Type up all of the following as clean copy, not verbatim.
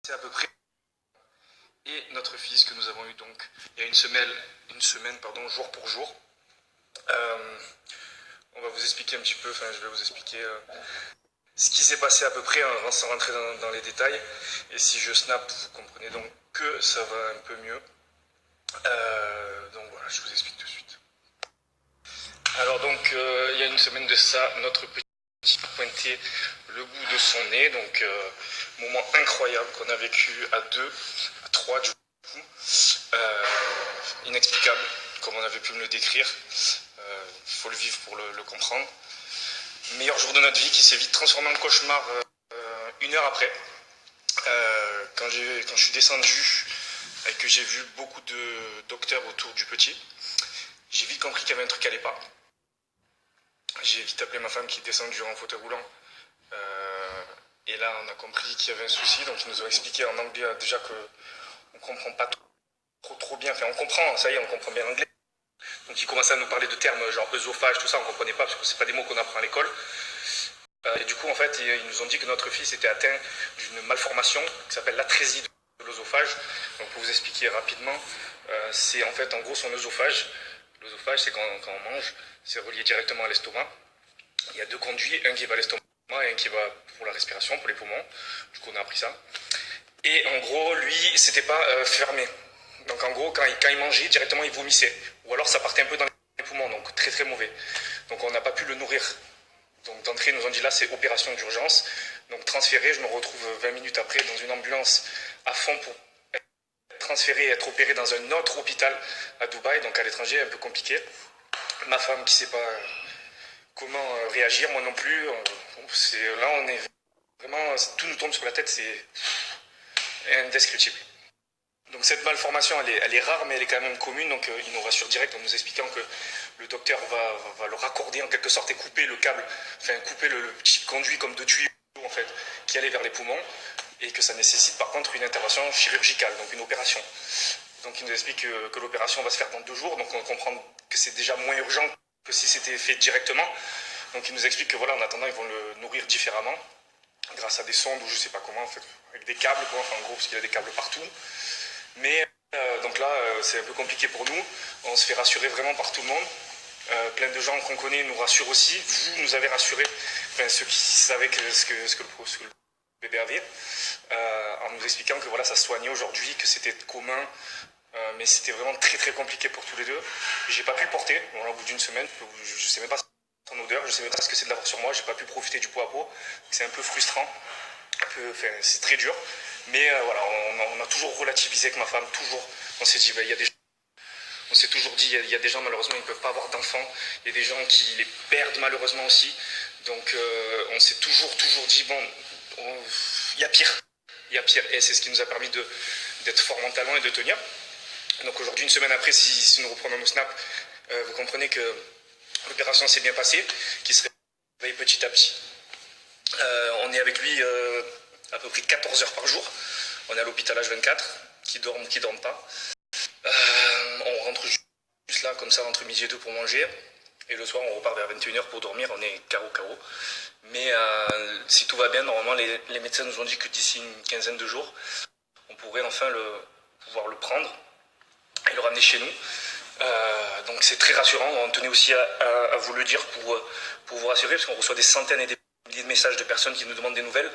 C'est à peu près. Et notre fils que nous avons eu donc il y a une semaine pardon, jour pour jour. On va vous expliquer un petit peu, je vais vous expliquer ce qui s'est passé à peu près sans rentrer dans les détails. Et si je snap, vous comprenez donc que ça va un peu mieux. Donc voilà, je vous explique tout de suite. Alors donc, il y a une semaine de ça, notre petit pointé le bout de son nez. Donc, moment incroyable qu'on a vécu à deux, à trois du coup. Inexplicable, comme on avait pu me le décrire. Il faut le vivre pour le comprendre. Meilleur jour de notre vie qui s'est vite transformé en cauchemar une heure après. Quand je suis descendu et que j'ai vu beaucoup de docteurs autour du petit, j'ai vite compris qu'il y avait un truc qui allait pas. J'ai vite appelé ma femme qui est descendue en fauteuil roulant. Et là, on a compris qu'il y avait un souci. Donc, ils nous ont expliqué en anglais déjà qu'on ne comprend pas trop bien. Enfin, on comprend, ça y est, on comprend bien l'anglais. Donc, ils commençaient à nous parler de termes genre œsophage, tout ça, on ne comprenait pas parce que ce n'est pas des mots qu'on apprend à l'école. Et du coup, en fait, ils nous ont dit que notre fils était atteint d'une malformation qui s'appelle l'atrésie de l'œsophage. Donc, pour vous expliquer rapidement, c'est en fait, en gros, son œsophage. L'œsophage, c'est quand on mange, c'est relié directement à l'estomac. Il y a deux conduits, un qui va à l'estomac et un qui va pour la respiration, pour les poumons. Du coup, on a appris ça. Et en gros, lui, c'était pas fermé. Donc, en gros, quand il mangeait, directement, il vomissait. Ou alors, ça partait un peu dans les poumons, donc très très mauvais. Donc, on n'a pas pu le nourrir. Donc, d'entrée, ils nous ont dit là, c'est opération d'urgence. Donc, transféré, je me retrouve 20 minutes après dans une ambulance à fond pour être transféré et être opéré dans un autre hôpital à Dubaï, donc à l'étranger, un peu compliqué. Ma femme qui ne sait pas comment réagir, moi non plus. Là, on est vraiment, tout nous tombe sur la tête, c'est indescriptible. Donc cette malformation, elle est rare, mais elle est quand même commune. Donc il nous rassure direct en nous expliquant que le docteur va le raccorder en quelque sorte et couper le câble, couper le petit conduit comme de tuyaux en fait, qui allait vers les poumons, et que ça nécessite par contre une intervention chirurgicale, donc une opération. Donc il nous explique que l'opération va se faire dans 2 jours, donc on comprend que c'est déjà moins urgent que si c'était fait directement. Donc il nous explique que voilà, en attendant, ils vont le nourrir différemment, grâce à des sondes ou je sais pas comment, en fait, avec des câbles, quoi, en gros, parce qu'il y a des câbles partout. Mais donc là, c'est un peu compliqué pour nous. On se fait rassurer vraiment par tout le monde. Plein de gens qu'on connaît nous rassurent aussi. Vous nous avez rassurés, ceux qui savaient ce que le bébé avait, en nous expliquant que voilà, ça se soignait aujourd'hui, que c'était commun. Mais c'était vraiment très très compliqué pour tous les deux. J'ai pas pu le porter. Au bout d'une semaine, je sais même pas son odeur, je sais même pas ce que c'est de l'avoir sur moi. J'ai pas pu profiter du pot à pot. C'est un peu frustrant. C'est très dur. Mais voilà, on a toujours relativisé avec ma femme, toujours. On s'est dit, on s'est toujours dit, il y a des gens malheureusement ils ne peuvent pas avoir d'enfants, il y a des gens qui les perdent malheureusement aussi. Donc on s'est toujours dit, bon, il y a pire. Il y a pire. Et c'est ce qui nous a permis d'être fort mentalement et de tenir. Donc aujourd'hui, une semaine après, si nous reprenons nos snaps, vous comprenez que l'opération s'est bien passée, qu'il se réveille petit à petit. On est avec lui à peu près 14 heures par jour. On est à l'hôpital H24, qui dorment pas. On rentre juste là, comme ça, entre midi et 2 pour manger. Et le soir, on repart vers 21h pour dormir. On est carreau. Mais si tout va bien, normalement, les médecins nous ont dit que d'ici une quinzaine de jours, on pourrait enfin pouvoir le prendre et le ramener chez nous. Donc c'est très rassurant. On tenait aussi à vous le dire pour vous rassurer, parce qu'on reçoit des centaines et des milliers de messages de personnes qui nous demandent des nouvelles.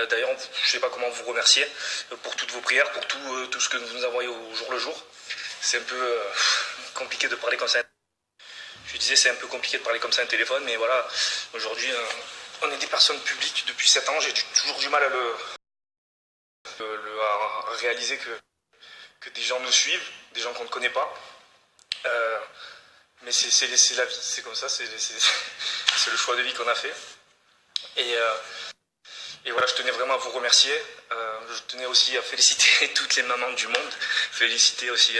D'ailleurs, je ne sais pas comment vous remercier pour toutes vos prières, pour tout ce que vous nous envoyez au jour le jour. C'est un peu compliqué de parler comme ça. Je disais, c'est un peu compliqué de parler comme ça à un téléphone, mais voilà, aujourd'hui, on est des personnes publiques depuis 7 ans. J'ai toujours du mal à réaliser que des gens nous suivent, des gens qu'on ne connaît pas. Mais c'est la vie, c'est comme ça, c'est le choix de vie qu'on a fait. Et voilà, je tenais vraiment à vous remercier. Je tenais aussi à féliciter toutes les mamans du monde. Féliciter aussi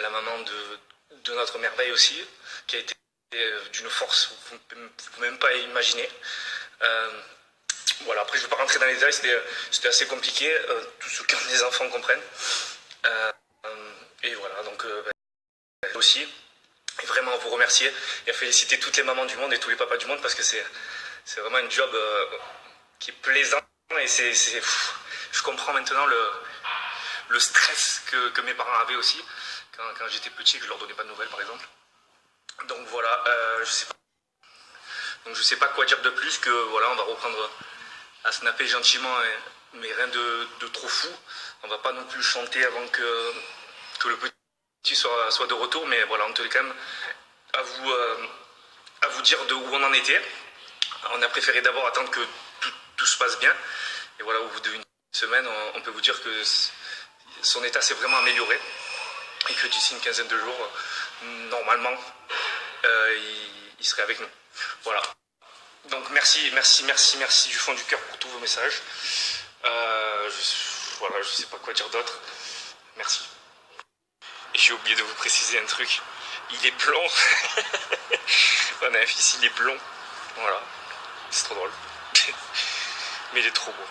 la maman de notre merveille aussi, qui a été d'une force que vous ne pouvez même pas imaginer. Voilà, après je ne vais pas rentrer dans les détails, c'était assez compliqué. Tous ceux qui ont des enfants comprennent. Et voilà, donc aussi, et vraiment vous remercier et à féliciter toutes les mamans du monde et tous les papas du monde, parce que c'est vraiment un job qui est plaisant et je comprends maintenant le stress que mes parents avaient aussi quand j'étais petit, que je leur donnais pas de nouvelles par exemple. Donc voilà, je sais pas quoi dire de plus que voilà, on va reprendre à snapper gentiment, mais rien de trop fou. On va pas non plus chanter avant que le petit soit de retour, mais voilà, on tenait quand même à vous dire de où on en était. On a préféré d'abord attendre que tout se passe bien. Et voilà, au bout d'une semaine, on peut vous dire que son état s'est vraiment amélioré. Et que d'ici une quinzaine de jours, normalement, il serait avec nous. Voilà. Donc merci du fond du cœur pour tous vos messages. Voilà, je sais pas quoi dire d'autre. Merci. Et j'ai oublié de vous préciser un truc. Il est blond. On a un fils, il est blond. Voilà. C'est trop drôle. Mais il est trop beau.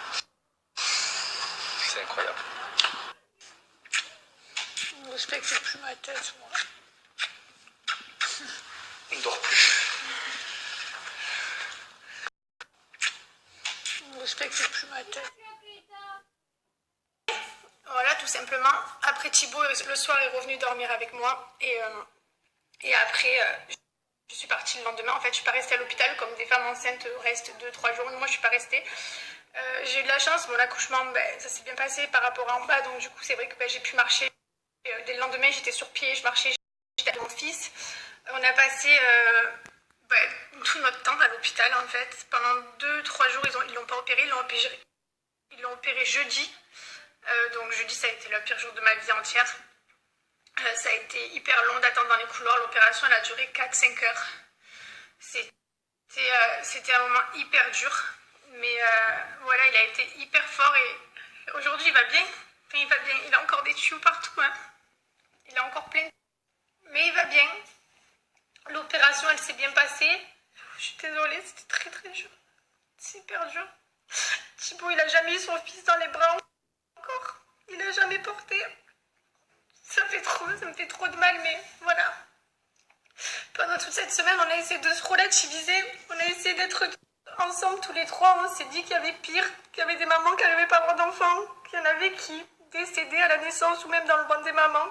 C'est incroyable. Ne respecte plus ma tête, moi. On ne dort plus. Ne respecte plus ma tête. Voilà, tout simplement. Après, Thibaut, le soir, est revenu dormir avec moi. Et après, je suis partie le lendemain. En fait, je suis pas restée à l'hôpital comme des femmes enceintes restent 2-3 jours. Moi, je suis pas restée. J'ai eu de la chance. Mon accouchement, ça s'est bien passé par rapport à en bas. Donc, du coup, c'est vrai que j'ai pu marcher. Dès le lendemain, j'étais sur pied, je marchais, j'étais avec mon fils. On a passé tout notre temps à l'hôpital, en fait. Pendant 2-3 jours, ils l'ont pas opéré. Ils l'ont opéré jeudi. Donc jeudi, ça a été le pire jour de ma vie entière. Ça a été hyper long d'attendre dans les couloirs. L'opération, elle a duré 4-5 heures. C'était un moment hyper dur. Mais voilà, il a été hyper fort et aujourd'hui, il va bien. Enfin, il va bien. Il a encore des tuyaux partout. Hein. Il a encore plein. Mais il va bien. L'opération, elle s'est bien passée. Je suis désolée, c'était très très dur. C'est hyper dur. Thibaut, il a jamais eu son fils dans les bras encore. Il n'a jamais porté. Ça me fait trop de mal, mais voilà. Pendant toute cette semaine, on a essayé de se relativiser. On a essayé d'être ensemble tous les trois. On s'est dit qu'il y avait pire, qu'il y avait des mamans qui n'arrivaient pas à avoir d'enfants, qu'il y en avait qui décédaient à la naissance ou même dans le ventre des mamans.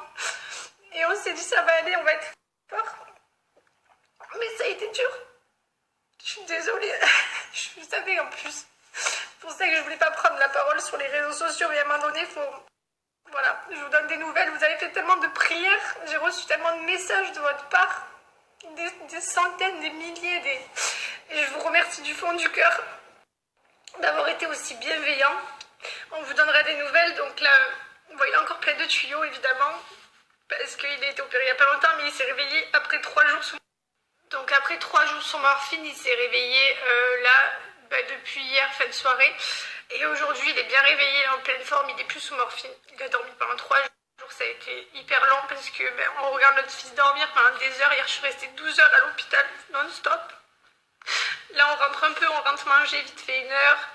Et on s'est dit ça va aller, on va être fort. Mais ça a été dur. Je suis désolée. Je savais en plus. C'est pour ça que je voulais pas prendre la parole sur les réseaux sociaux, mais à un moment donné, voilà, je vous donne des nouvelles. Vous avez fait tellement de prières, j'ai reçu tellement de messages de votre part, des centaines, des milliers, et je vous remercie du fond du cœur d'avoir été aussi bienveillant. On vous donnera des nouvelles, donc là, il a encore plein de tuyaux, évidemment, parce qu'il a été opéré il n'y a pas longtemps, mais il s'est réveillé après 3 jours sous... Donc après 3 jours sur morphine, il s'est réveillé depuis hier, fin de soirée. Et aujourd'hui, il est bien réveillé, il est en pleine forme, il est plus sous morphine. Il a dormi pendant 3 jours, ça a été hyper long parce que on regarde notre fils dormir pendant des heures. Hier, je suis restée 12 heures à l'hôpital, non-stop. Là, on rentre un peu, on rentre manger vite fait 1 heure.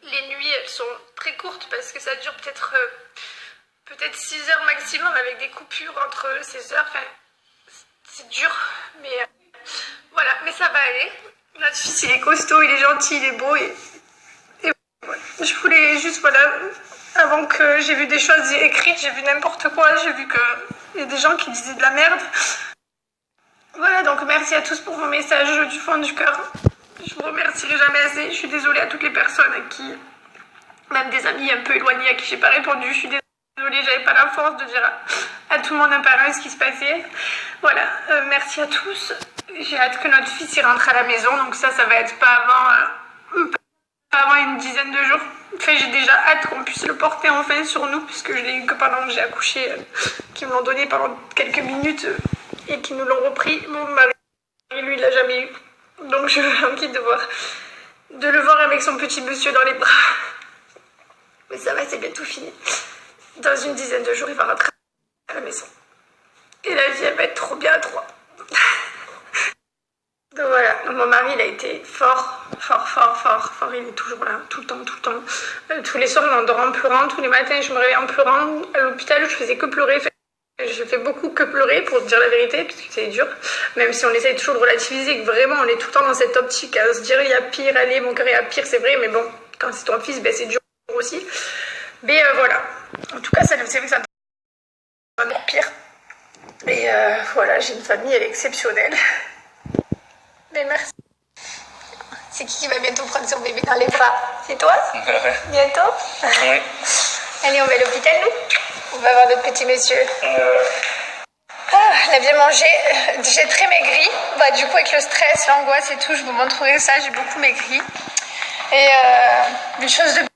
Les nuits, elles sont très courtes parce que ça dure peut-être 6 heures maximum avec des coupures entre ces heures. Enfin, c'est dur, mais voilà, mais ça va aller. Notre fils, il est costaud, il est gentil, il est beau et voilà. Je voulais juste, avant que j'ai vu des choses écrites, j'ai vu n'importe quoi, j'ai vu qu'il y a des gens qui disaient de la merde. Voilà, donc merci à tous pour vos messages du fond du cœur. Je vous remercierai jamais assez. Je suis désolée à toutes les personnes à qui, même des amis un peu éloignés à qui j'ai pas répondu. Je suis désolée, j'avais pas la force de dire à tout le monde un par un ce qui se passait. Voilà, merci à tous. J'ai hâte que notre fils y rentre à la maison, donc ça va être pas avant une dizaine de jours. Enfin, j'ai déjà hâte qu'on puisse le porter enfin sur nous, puisque je l'ai eu que pendant que j'ai accouché, qu'ils me l'ont donné pendant quelques minutes et qu'ils nous l'ont repris. Mon mari, lui, il l'a jamais eu. Donc je suis inquiète de le voir avec son petit monsieur dans les bras. Mais ça va, c'est bientôt fini. Dans une dizaine de jours, il va rentrer à la maison. Et la vie, elle va être trop bien à 3. Donc voilà, mon mari, il a été fort. Il est toujours là, tout le temps. Tous les soirs, je m'endors en pleurant. Tous les matins, je me réveille en pleurant. À l'hôpital, je faisais que pleurer. Je fais beaucoup que pleurer, pour dire la vérité, parce que c'est dur. Même si on essaye toujours de relativiser, que vraiment, on est tout le temps dans cette optique à se dire, il y a pire, allez, mon cœur, il y a pire, c'est vrai. Mais bon, quand c'est ton fils, c'est dur grossi. Mais voilà. En tout cas, c'est vrai que ça va encore pire. Et voilà, j'ai une famille, elle est exceptionnelle. Mais merci. C'est qui va bientôt prendre son bébé dans les bras? C'est toi? Bientôt? Oui. Allez, on va à l'hôpital, nous? On va voir notre petit monsieur. Ah, elle a bien mangé. J'ai très maigri. Bah, du coup, avec le stress, l'angoisse et tout, je vous montrerai ça. J'ai beaucoup maigri. Et une chose de